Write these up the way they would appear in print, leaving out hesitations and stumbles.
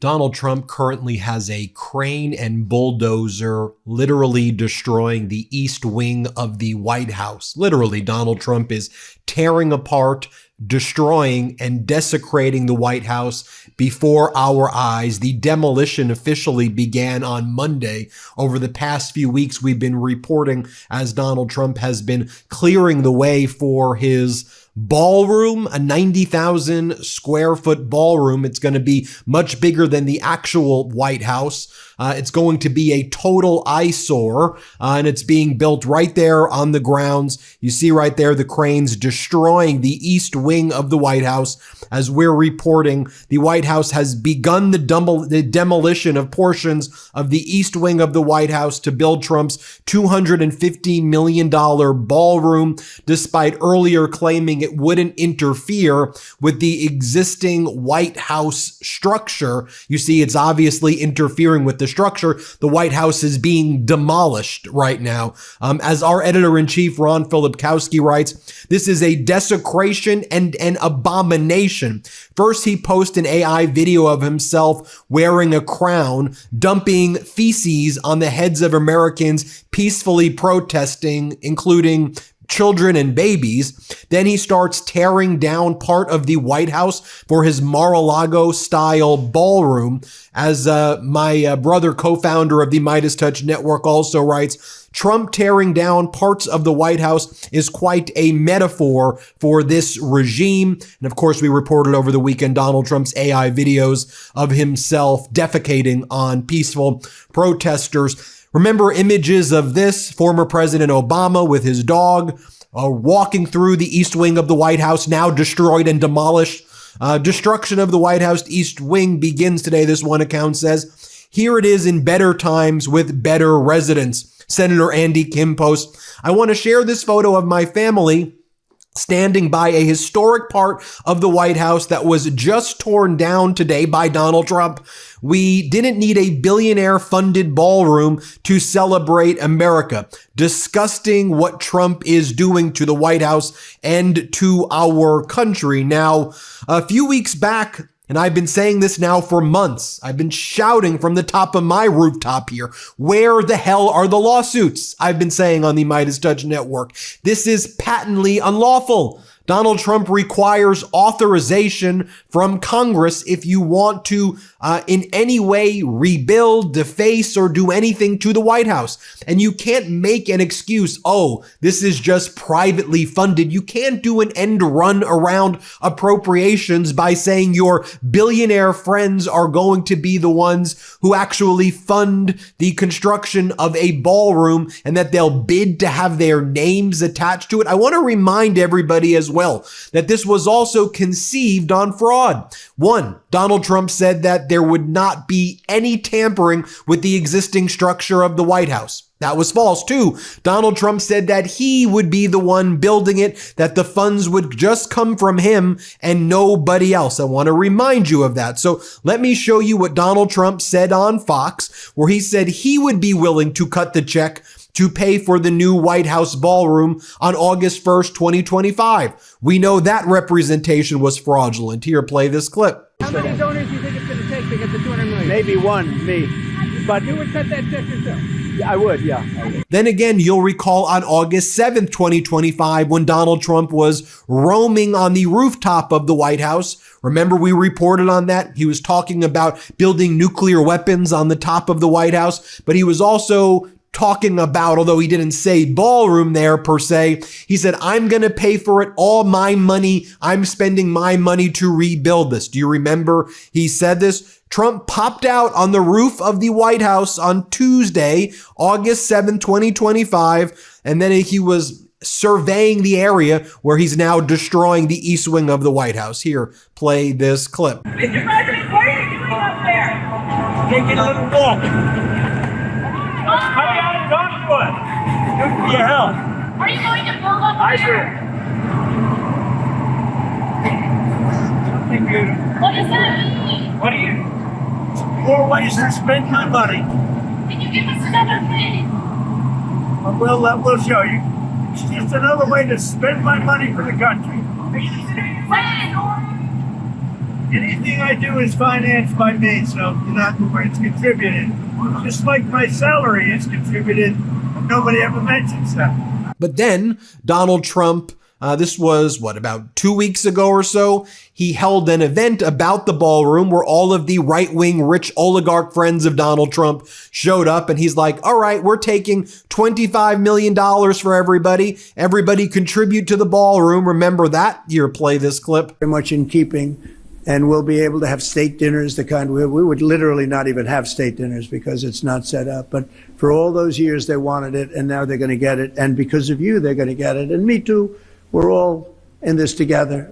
Donald Trump currently has a crane and bulldozer literally destroying the east wing of the White House. Literally, Donald Trump is tearing apart, destroying, and desecrating the White House before our eyes. The demolition officially began on Monday. Over the past few weeks, we've been reporting as Donald Trump has been clearing the way for his ballroom, a 90,000 square foot ballroom. It's going to be much bigger than the actual White House. It's going to be a total eyesore, and it's being built right there on the grounds. You see right there the cranes destroying the east wing of the White House. As we're reporting, the White House has begun the demolition of portions of the east wing of the White House to build Trump's $250 million ballroom, despite earlier claiming it wouldn't interfere with the existing White House structure. You see, it's obviously interfering with the structure. The White House is being demolished right now. As our editor-in-chief, Ron Filipkowski, writes, this is a desecration and an abomination. First, he posts an AI video of himself wearing a crown, dumping feces on the heads of Americans peacefully protesting, including children and babies. Then he starts tearing down part of the White House for his Mar-a-Lago style ballroom. As my brother, co-founder of the MeidasTouch network, also writes, Trump tearing down parts of the White House is quite a metaphor for this regime. And of course, we reported over the weekend Donald Trump's AI videos of himself defecating on peaceful protesters. Remember images of this, former President Obama with his dog walking through the east wing of the White House, now destroyed and demolished. Destruction of the White House East Wing begins today, this one account says. Here it is in better times with better residents. Senator Andy Kim posts, I want to share this photo of my family standing by a historic part of the White House that was just torn down today by Donald Trump. We didn't need a billionaire-funded ballroom to celebrate America. Disgusting what Trump is doing to the White House and to our country. Now, a few weeks back, and I've been saying this now for months, I've been shouting from the top of my rooftop here, where the hell are the lawsuits? I've been saying on the MeidasTouch network, this is patently unlawful. Donald Trump requires authorization from Congress if you want to in any way rebuild, deface, or do anything to the White House. And you can't make an excuse, oh, this is just privately funded. You can't do an end run around appropriations by saying your billionaire friends are going to be the ones who actually fund the construction of a ballroom and that they'll bid to have their names attached to it. I want to remind everybody as well that this was also conceived on fraud. One, Donald Trump said that there would not be any tampering with the existing structure of the White House. That was false. Two, Donald Trump said that he would be the one building it, that the funds would just come from him and nobody else. I want to remind you of that. So let me show you what Donald Trump said on Fox, where he said he would be willing to cut the check to pay for the new White House ballroom on August 1st, 2025. We know that representation was fraudulent. Here, play this clip. How many donors do you think it's going to take to get the $200 million? Maybe one, me. But you would cut that check yourself? I would, yeah. I would. Then again, you'll recall on August 7th, 2025, when Donald Trump was roaming on the rooftop of the White House. Remember, we reported on that. He was talking about building nuclear weapons on the top of the White House, but he was also talking about, although he didn't say ballroom there per se, he said, I'm going to pay for it, all my money. I'm spending my money to rebuild this. Do you remember he said this? Trump popped out on the roof of the White House on Tuesday, August 7, 2025, and then he was surveying the area where he's now destroying the east wing of the White House. Here, play this clip. Mr. President, what are you doing up there? Taking a little walk. Come down and talk to us. Good for your health. Are you going to build up I there? Something good. What does that mean? What do you? More ways to spend my money. Can you give us another thing? We'll show you. It's just another way to spend my money for the country. When? Anything I do is financed by me, so in other words, contributed. Just like my salary is contributed, nobody ever mentions that. But then Donald Trump, this was about 2 weeks ago or so, he held an event about the ballroom where all of the right-wing rich oligarch friends of Donald Trump showed up, and he's like, all right, we're taking $25 million for everybody. Everybody contribute to the ballroom. Remember that? Here, play this clip. Very much in keeping, and we'll be able to have state dinners, the kind we would literally not even have state dinners because it's not set up. But for all those years they wanted it, and now they're going to get it. And because of you, they're going to get it. And me too. We're all in this together.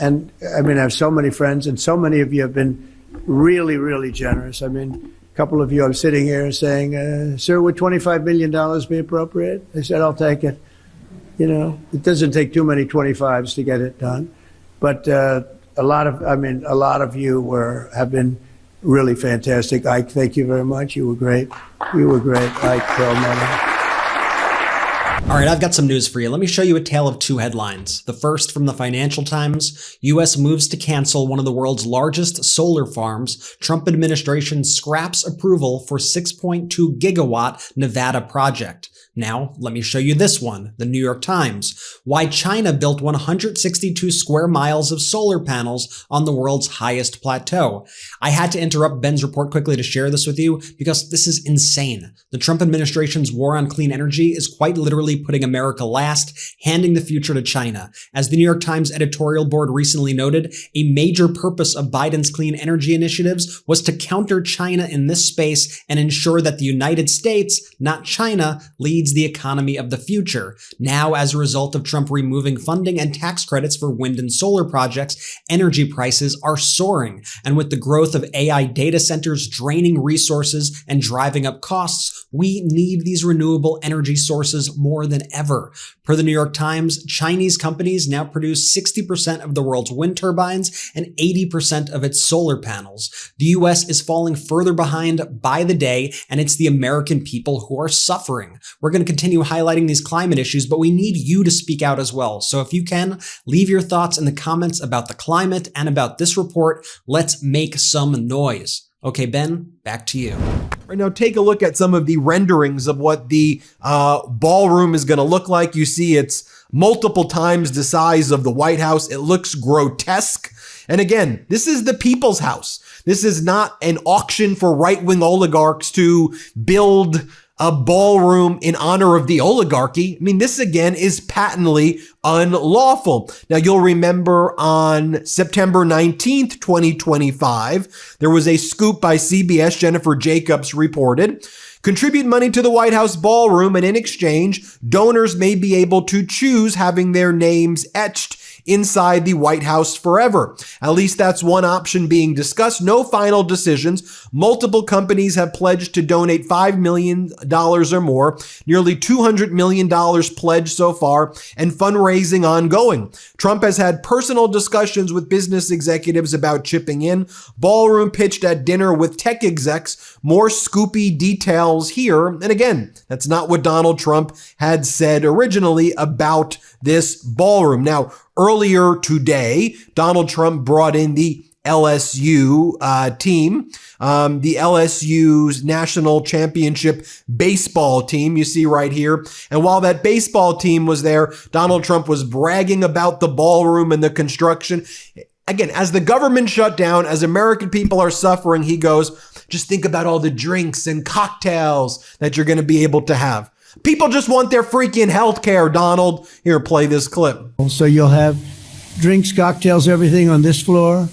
And I mean, I have so many friends, and so many of you have been really, really generous. I mean, a couple of you, I'm sitting here saying, sir, would $25 million be appropriate? I said, I'll take it. You know, it doesn't take too many 25s to get it done. But a lot of you have been really fantastic. Ike, thank you very much. You were great. You were great, Ike Perlmutter. All right, I've got some news for you. Let me show you a tale of two headlines. The first from the Financial Times, U.S. moves to cancel one of the world's largest solar farms. Trump administration scraps approval for 6.2 gigawatt Nevada project. Now, let me show you this one, the New York Times. Why China built 162 square miles of solar panels on the world's highest plateau. I had to interrupt Ben's report quickly to share this with you because this is insane. The Trump administration's war on clean energy is quite literally putting America last, handing the future to China. As the New York Times editorial board recently noted, a major purpose of Biden's clean energy initiatives was to counter China in this space and ensure that the United States, not China, leads the economy of the future. Now, as a result of Trump removing funding and tax credits for wind and solar projects, energy prices are soaring. And with the growth of AI data centers draining resources and driving up costs, we need these renewable energy sources more than ever. Per the New York Times, Chinese companies now produce 60% of the world's wind turbines and 80% of its solar panels. The US is falling further behind by the day, and it's the American people who are suffering. We're going to continue highlighting these climate issues, but we need you to speak out as well. So if you can, leave your thoughts in the comments about the climate and about this report. Let's make some noise. Okay, Ben, back to you. Right now, take a look at some of the renderings of what the ballroom is going to look like. You see it's multiple times the size of the White House. It looks grotesque. And again, this is the people's house. This is not an auction for right-wing oligarchs to build a ballroom in honor of the oligarchy. I mean, this again is patently unlawful. Now, you'll remember on September 19th, 2025, there was a scoop by CBS. Jennifer Jacobs reported, contribute money to the White House ballroom, and in exchange, donors may be able to choose having their names etched inside the White House forever. At least that's one option being discussed. No final decisions. Multiple companies have pledged to donate $5 million or more, nearly $200 million pledged so far, and fundraising ongoing. Trump has had personal discussions with business executives about chipping in. Ballroom pitched at dinner with tech execs. More scoopy details here. And again, that's not what Donald Trump had said originally about this ballroom. Now, earlier today, Donald Trump brought in the LSU team, the LSU's national championship baseball team, you see right here. And while that baseball team was there, Donald Trump was bragging about the ballroom and the construction. Again, as the government shut down, as American people are suffering, he goes, just think about all the drinks and cocktails that you're going to be able to have. People just want their freaking health care, Donald. Here, play this clip. So you'll have drinks, cocktails, everything on this floor.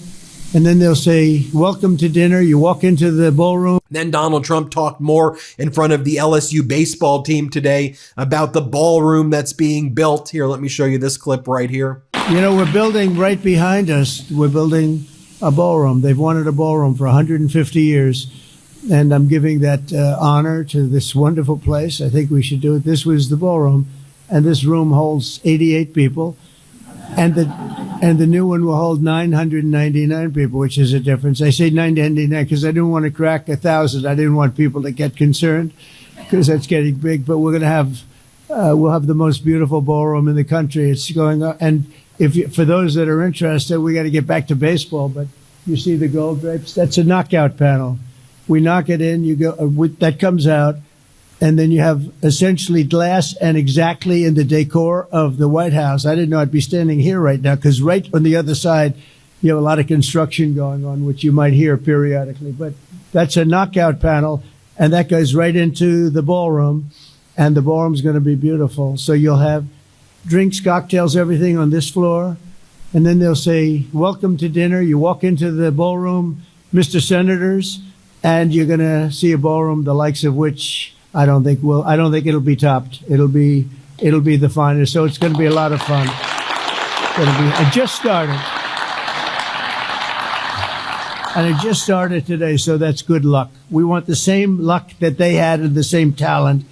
And then they'll say, welcome to dinner. You walk into the ballroom. Then Donald Trump talked more in front of the LSU baseball team today about the ballroom that's being built. Here, let me show you this clip right here. You know, we're building right behind us. We're building a ballroom. They've wanted a ballroom for 150 years. And I'm giving that honor to this wonderful place. I think we should do it. This was the ballroom, and this room holds 88 people, and the new one will hold 999 people, which is a difference. I say 999 because I didn't want to crack 1,000. I didn't want people to get concerned because that's getting big. But we're going to have we'll have the most beautiful ballroom in the country. It's going up, and for those that are interested, we got to get back to baseball, but you see the gold drapes? That's a knockout panel. We knock it in, you go, that comes out, and then you have essentially glass and exactly in the decor of the White House. I didn't know I'd be standing here right now, because right on the other side, you have a lot of construction going on, which you might hear periodically. But that's a knockout panel, and that goes right into the ballroom, and the ballroom's going to be beautiful. So you'll have drinks, cocktails, everything on this floor. And then they'll say, welcome to dinner. You walk into the ballroom, Mr. Senators, and you're going to see a ballroom the likes of which I don't think it'll be topped. It'll be the finest. So it's going to be a lot of fun. I just started. And it just started today, so that's good luck. We want the same luck that they had and the same talent.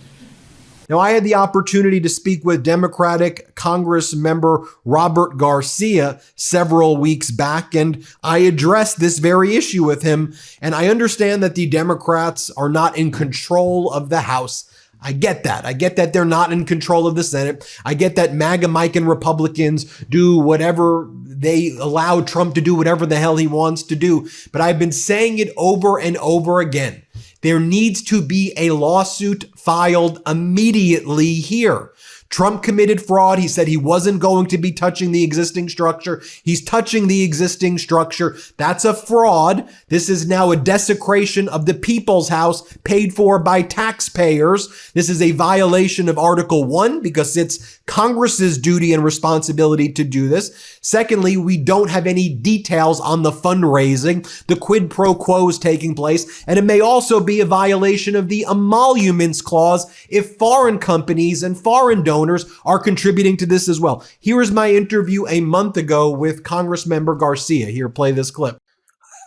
Now, I had the opportunity to speak with Democratic Congress member Robert Garcia several weeks back, and I addressed this very issue with him. And I understand that the Democrats are not in control of the House. I get that. I get that they're not in control of the Senate. I get that MAGA Mike and Republicans do whatever they allow Trump to do, whatever the hell he wants to do. But I've been saying it over and over again. There needs to be a lawsuit filed immediately here. Trump committed fraud. He said he wasn't going to be touching the existing structure. He's touching the existing structure. That's a fraud. This is now a desecration of the people's house paid for by taxpayers. This is a violation of Article 1 because it's Congress's duty and responsibility to do this. Secondly, we don't have any details on the fundraising, the quid pro quos taking place, and it may also be a violation of the emoluments clause if foreign companies and foreign donors are contributing to this as well. Here is my interview a month ago with Congressmember Garcia. Here, play this clip.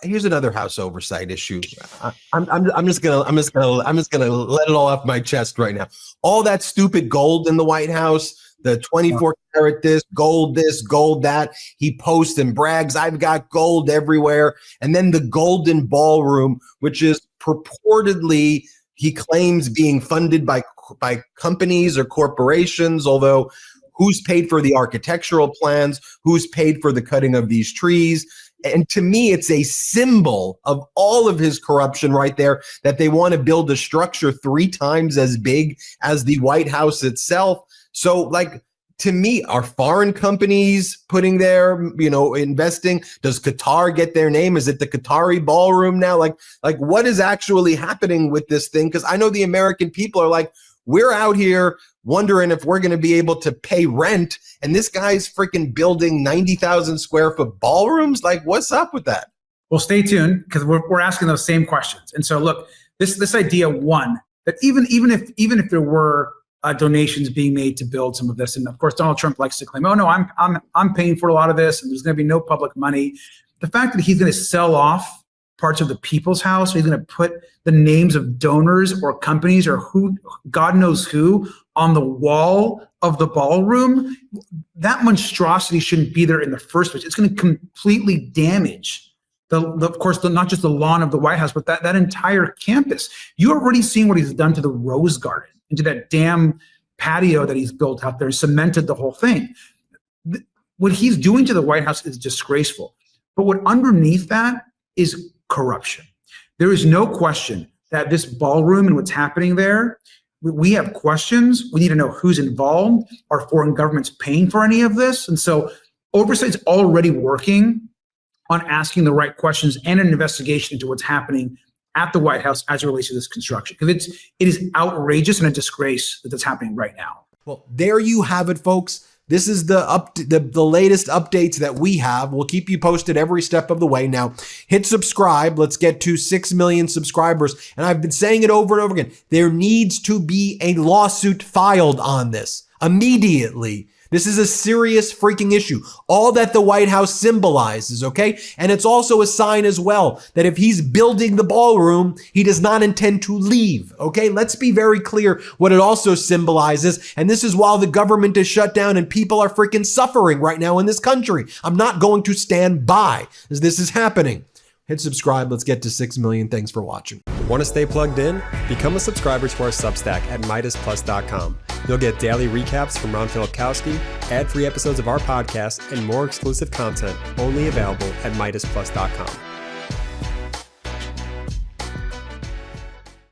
Here's another House oversight issue. I'm just gonna let it all off my chest right now. All that stupid gold in the White House, the 24 karat this, gold that. He posts and brags, I've got gold everywhere. And then the golden ballroom, which is purportedly, he claims, being funded by companies or corporations, although who's paid for the architectural plans, who's paid for the cutting of these trees. And to me, it's a symbol of all of his corruption right there, that they want to build a structure 3 times as big as the White House itself. So, like, to me, are foreign companies putting their, investing? Does Qatar get their name? Is it the Qatari ballroom now? Like what is actually happening with this thing? Because I know the American people are like, we're out here wondering if we're going to be able to pay rent, and this guy's freaking building 90,000 square foot ballrooms. Like, what's up with that? Well, stay tuned, because we're asking those same questions. And so, look, this idea, one, that even if there were donations being made to build some of this, and of course Donald Trump likes to claim, oh no, I'm paying for a lot of this, and there's going to be no public money. The fact that he's going to sell off parts of the people's house, he's going to put the names of donors or companies or who, God knows who, on the wall of the ballroom, that monstrosity shouldn't be there in the first place. It's going to completely damage of course, not just the lawn of the White House, but that entire campus. You're already seeing what he's done to the Rose Garden, into that damn patio that he's built out there, cemented the whole thing. What he's doing to the White House is disgraceful. But what underneath that is corruption. There is no question that this ballroom and what's happening there, we have questions. We need to know who's involved. Are foreign governments paying for any of this? And so oversight's already working on asking the right questions and an investigation into what's happening at the White House as it relates to this construction. Because it is outrageous and a disgrace that's happening right now. Well, there you have it, folks. This is the latest updates that we have. We'll keep you posted every step of the way. Now, hit subscribe. Let's get to 6 million subscribers. And I've been saying it over and over again. There needs to be a lawsuit filed on this immediately. This is a serious freaking issue. All that the White House symbolizes, okay? And it's also a sign as well that if he's building the ballroom, he does not intend to leave, okay? Let's be very clear what it also symbolizes. And this is while the government is shut down and people are freaking suffering right now in this country. I'm not going to stand by as this is happening. Hit subscribe. Let's get to 6 million. Thanks for watching. Want to stay plugged in? Become a subscriber to our Substack at MeidasPlus.com. You'll get daily recaps from Ron Filipkowski, ad-free episodes of our podcast, and more exclusive content only available at MeidasPlus.com.